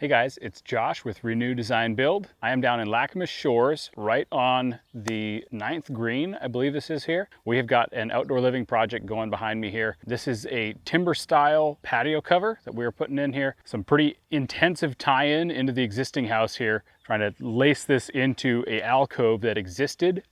Hey guys, it's Josh with Renew Design Build. I am down in Lackamas Shores, right on the 9th green, I believe this is here. We have got an outdoor living project going behind me here. This is a timber style patio cover that we are putting in here. Some pretty intensive tie-in into the existing house here, trying to lace this into a alcove that existed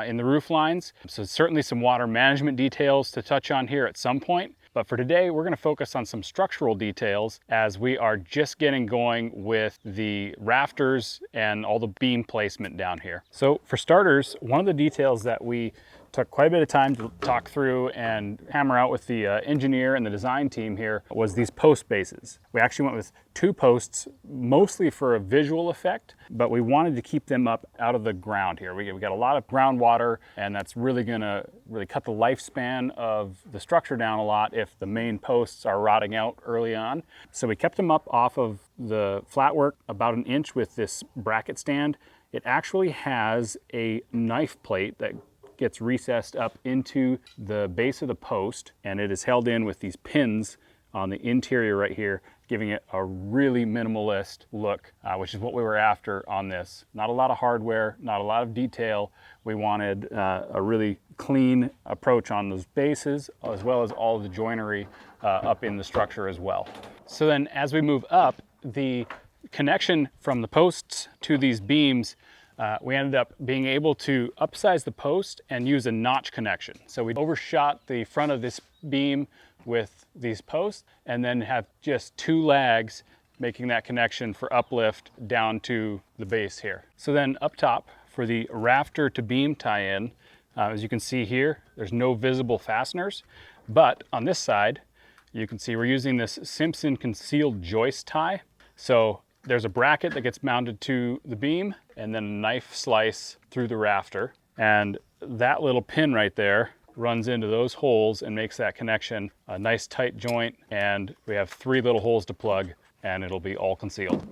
in the roof lines. So certainly some water management details to touch on here at some point. But for today, we're going to focus on some structural details as we are just getting going with the rafters and all the beam placement down here. So for starters, one of the details that we took quite a bit of time to talk through and hammer out with the engineer and the design team here was these post bases. We actually went with 2 posts, mostly for a visual effect, but we wanted to keep them up out of the ground here. We got a lot of groundwater, and that's really gonna cut the lifespan of the structure down a lot if the main posts are rotting out early on. So we kept them up off of the flatwork about an inch with this bracket stand. It actually has a knife plate that gets recessed up into the base of the post, and it is held in with these pins on the interior right here, giving it a really minimalist look, which is what we were after on this. Not a lot of hardware, not a lot of detail. We wanted a really clean approach on those bases, as well as all of the joinery up in the structure as well. So then as we move up, the connection from the posts to these beams, we ended up being able to upsize the post and use a notch connection. So we overshot the front of this beam with these posts and then have just 2 lags making that connection for uplift down to the base here. So then up top for the rafter to beam tie-in, as you can see here, there's no visible fasteners, but on this side, you can see we're using this Simpson concealed joist tie. So there's a bracket that gets mounted to the beam and then a knife slice through the rafter. And that little pin right there runs into those holes and makes that connection a nice tight joint. And we have 3 little holes to plug and it'll be all concealed.